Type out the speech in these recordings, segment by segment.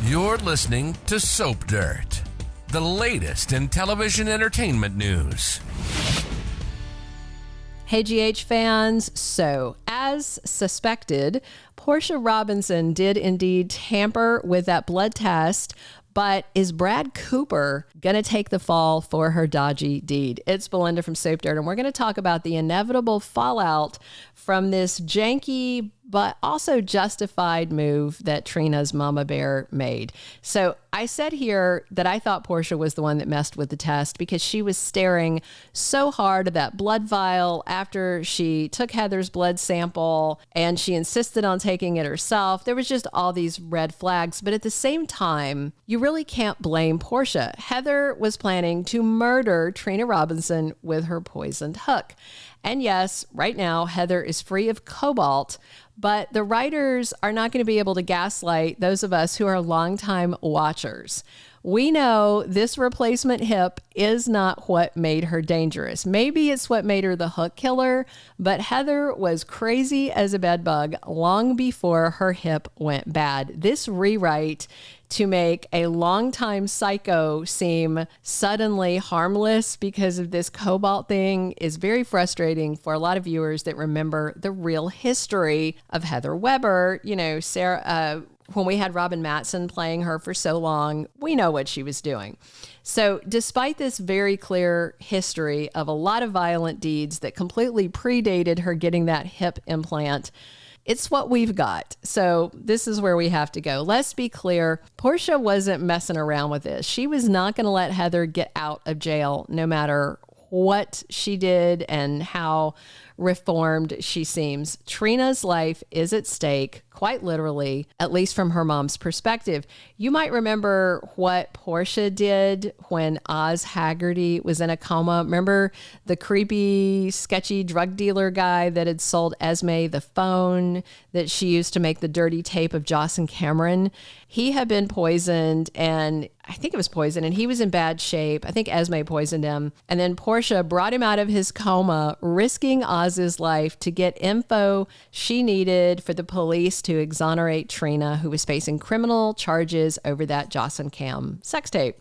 You're listening to Soap Dirt, the latest in television entertainment news. Hey, GH fans. So, as suspected, Portia Robinson did indeed tamper with that blood test. But is Brad Cooper going to take the fall for her dodgy deed? It's Belinda from Soap Dirt, and we're going to talk about the inevitable fallout from this janky but also justified move that Trina's mama bear made. So I said here that I thought Portia was the one that messed with the test because she was staring so hard at that blood vial after she took Heather's blood sample and she insisted on taking it herself. There was just all these red flags. But at the same time, you really can't blame Portia. Heather was planning to murder Trina Robinson with her poisoned hook. And yes, right now, Heather is free of cobalt, but the writers are not going to be able to gaslight those of us who are longtime watchers. We know this replacement hip is not what made her dangerous. Maybe it's what made her the hook killer, but Heather was crazy as a bedbug long before her hip went bad. This rewrite to make a longtime psycho seem suddenly harmless because of this cobalt thing is very frustrating for a lot of viewers that remember the real history of Heather Weber. You know, Sarah, when we had Robin Mattson playing her for so long, we know what she was doing. So despite this very clear history of a lot of violent deeds that completely predated her getting that hip implant, it's what we've got. So this is where we have to go. Let's be clear. Portia wasn't messing around with this. She was not going to let Heather get out of jail no matter what she did and how reformed she seems. Trina's life is at stake, quite literally, at least from her mom's perspective. You might remember what Portia did when Oz Haggerty was in a coma. Remember the creepy, sketchy drug dealer guy that had sold Esme the phone that she used to make the dirty tape of Joss and Cameron? He had been poisoned, and I think it was poison, and he was in bad shape. I think Esme poisoned him. And then Portia brought him out of his coma, risking Oz's life to get info she needed for the police to exonerate Trina, who was facing criminal charges over that Joss and Cam sex tape.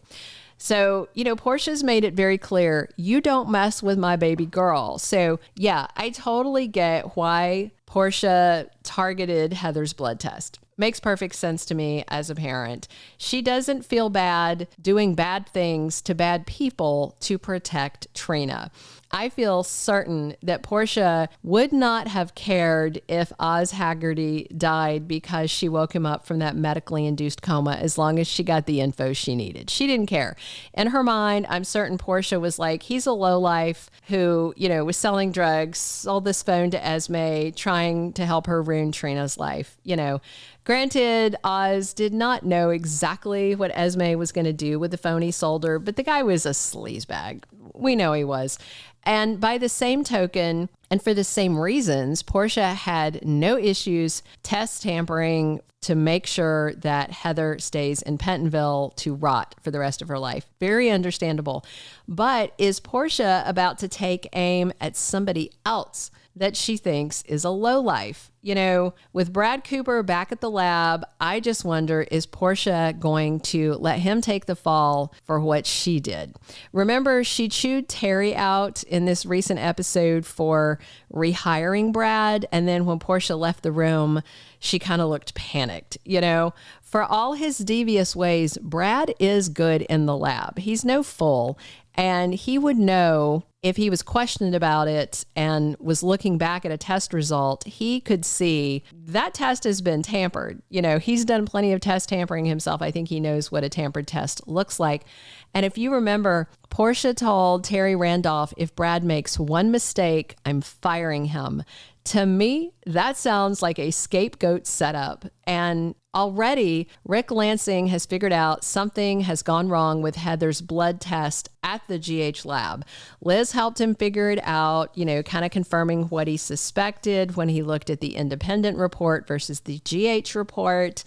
So, you know, Portia's made it very clear, you don't mess with my baby girl. So, yeah, I totally get why Portia targeted Heather's blood test. Makes perfect sense to me as a parent. She doesn't feel bad doing bad things to bad people to protect Trina. I feel certain that Portia would not have cared if Oz Haggerty died because she woke him up from that medically induced coma as long as she got the info she needed. She didn't care. In her mind, I'm certain Portia was like, he's a lowlife who, you know, was selling drugs, sold this phone to Esme, trying to help her ruin Trina's life, you know. Granted, Oz did not know exactly what Esme was going to do with the phone he sold her, but the guy was a sleazebag. We know he was. And by the same token, and for the same reasons, Portia had no issues test tampering to make sure that Heather stays in Pentonville to rot for the rest of her life. Very understandable. But is Portia about to take aim at somebody else that she thinks is a lowlife? You know, with Brad Cooper back at the lab, I just wonder, is Portia going to let him take the fall for what she did? Remember, she chewed Terry out in this recent episode for rehiring Brad. And then when Portia left the room, she kind of looked panicked. You know, for all his devious ways, Brad is good in the lab. He's no fool. And he would know if he was questioned about it and was looking back at a test result, he could see that test has been tampered. You know, he's done plenty of test tampering himself. I think he knows what a tampered test looks like. And if you remember, Portia told Terry Randolph, if Brad makes one mistake, I'm firing him. To me, that sounds like a scapegoat setup. And already, Ric Lansing has figured out something has gone wrong with Heather's blood test at the GH lab. Liz helped him figure it out, you know, kind of confirming what he suspected when he looked at the independent report versus the GH report.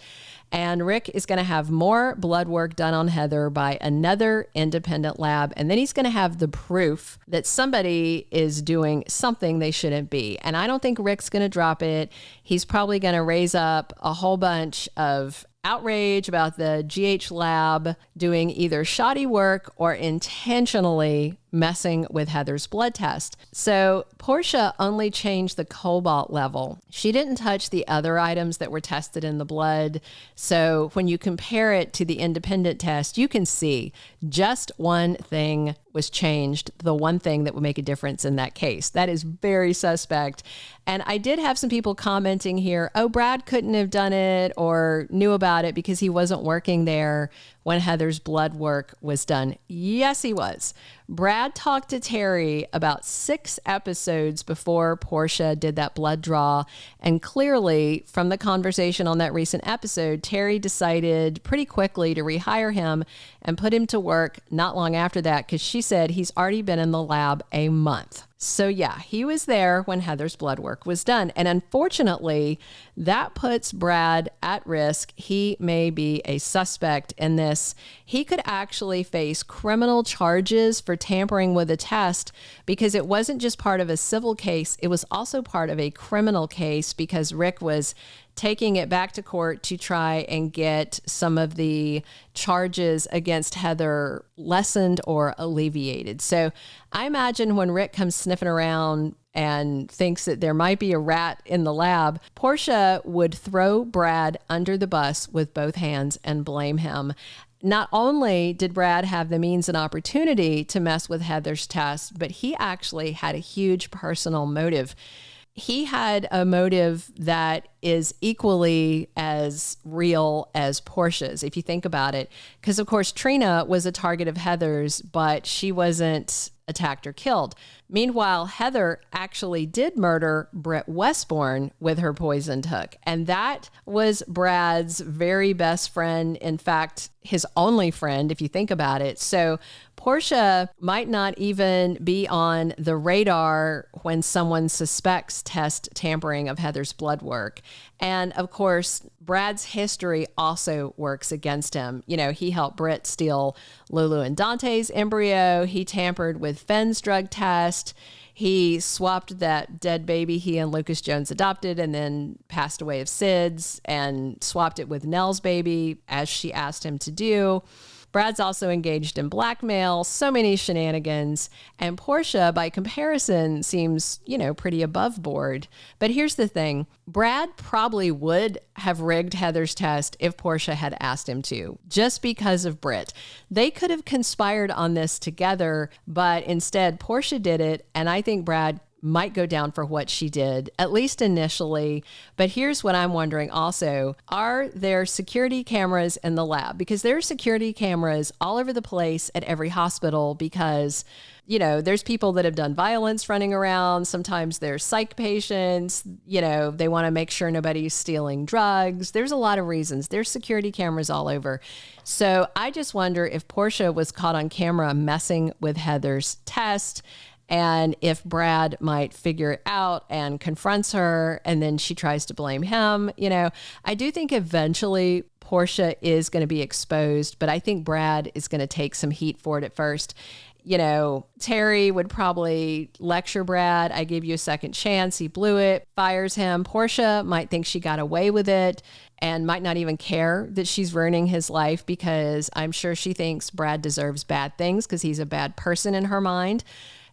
And Ric is going to have more blood work done on Heather by another independent lab. And then he's going to have the proof that somebody is doing something they shouldn't be. And I don't think Ric's going to drop it. He's probably going to raise up a whole bunch of outrage about the GH lab doing either shoddy work or intentionally messing with Heather's blood test. So Portia only changed the cobalt level. She didn't touch the other items that were tested in the blood. So when you compare it to the independent test, you can see just one thing was changed, the one thing that would make a difference in that case. That is very suspect. And I did have some people commenting here, oh, Brad couldn't have done it or knew about it because he wasn't working there when Heather's blood work was done. Yes, he was. Brad talked to Terry about 6 episodes before Portia did that blood draw. And clearly, from the conversation on that recent episode, Terry decided pretty quickly to rehire him and put him to work not long after that because she said he's already been in the lab a month. So yeah, he was there when Heather's blood work was done. And unfortunately, that puts Brad at risk. He may be a suspect in this. He could actually face criminal charges for tampering with a test because it wasn't just part of a civil case. It was also part of a criminal case because Ric was taking it back to court to try and get some of the charges against Heather lessened or alleviated. So I imagine when Ric comes sniffing around and thinks that there might be a rat in the lab, Portia would throw Brad under the bus with both hands and blame him. Not only did Brad have the means and opportunity to mess with Heather's test, but he actually had a huge personal motive. He had a motive that is equally as real as Portia's, if you think about it. Because, of course, Trina was a target of Heather's, but she wasn't attacked or killed. Meanwhile, Heather actually did murder Britt Westbourne with her poisoned hook. And that was Brad's very best friend. In fact, his only friend, if you think about it. So Portia might not even be on the radar when someone suspects test tampering of Heather's blood work. And of course, Brad's history also works against him. You know, he helped Britt steal Lulu and Dante's embryo. He tampered with Fenn's drug test. He swapped that dead baby he and Lucas Jones adopted and then passed away of SIDS and swapped it with Nell's baby as she asked him to do. Brad's also engaged in blackmail, so many shenanigans, and Portia, by comparison, seems, pretty above board. But here's the thing. Brad probably would have rigged Heather's test if Portia had asked him to, just because of Britt. They could have conspired on this together, but instead Portia did it, and I think Brad might go down for what she did, at least initially. But here's what I'm wondering also. Are there security cameras in the lab? Because there are security cameras all over the place at every hospital because, there's people that have done violence running around. Sometimes there's psych patients. They want to make sure nobody's stealing drugs. There's a lot of reasons. There's security cameras all over. So I just wonder if Portia was caught on camera messing with Heather's test, and if Brad might figure it out and confronts her and then she tries to blame him. I do think eventually Portia is going to be exposed, but I think Brad is going to take some heat for it at first. Terry would probably lecture Brad. I gave you a second chance. He blew it, fires him. Portia might think she got away with it and might not even care that she's ruining his life because I'm sure she thinks Brad deserves bad things because he's a bad person in her mind.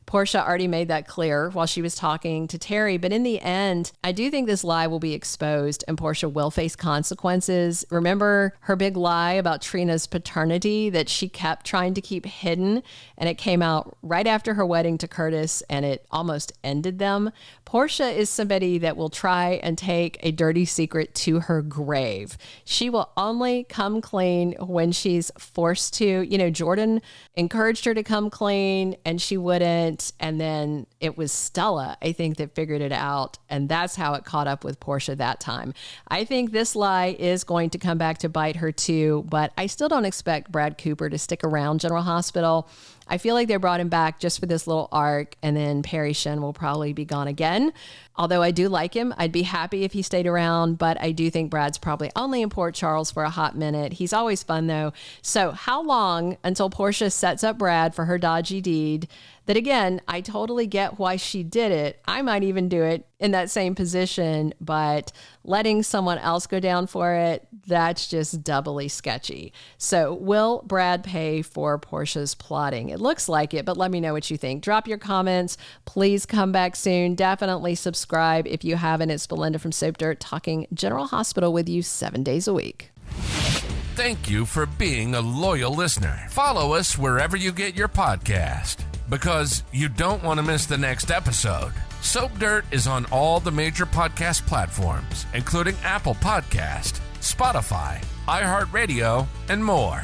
Portia already made that clear while she was talking to Terry. But in the end, I do think this lie will be exposed and Portia will face consequences. Remember her big lie about Trina's paternity that she kept trying to keep hidden, and it came out right after her wedding to Curtis and it almost ended them. Portia is somebody that will try and take a dirty secret to her grave. She will only come clean when she's forced to. Jordan encouraged her to come clean and she wouldn't. And then it was Stella, I think, that figured it out. And that's how it caught up with Portia that time. I think this lie is going to come back to bite her too, but I still don't expect Brad Cooper to stick around General Hospital. I feel like they brought him back just for this little arc, and then Parry Shen will probably be gone again. Although I do like him, I'd be happy if he stayed around, but I do think Brad's probably only in Port Charles for a hot minute. He's always fun though. So how long until Portia sets up Brad for her dodgy deed? that, again, I totally get why she did it. I might even do it in that same position, but letting someone else go down for it, that's just doubly sketchy. So will Brad pay for Portia's plotting? It looks like it, but let me know what you think. Drop your comments. Please come back soon. Definitely subscribe if you haven't. It's Belinda from Soap Dirt, talking General Hospital with you 7 days a week. Thank you for being a loyal listener. Follow us wherever you get your podcast, because you don't want to miss the next episode. Soap Dirt is on all the major podcast platforms, including Apple Podcast, Spotify, iHeartRadio, and more.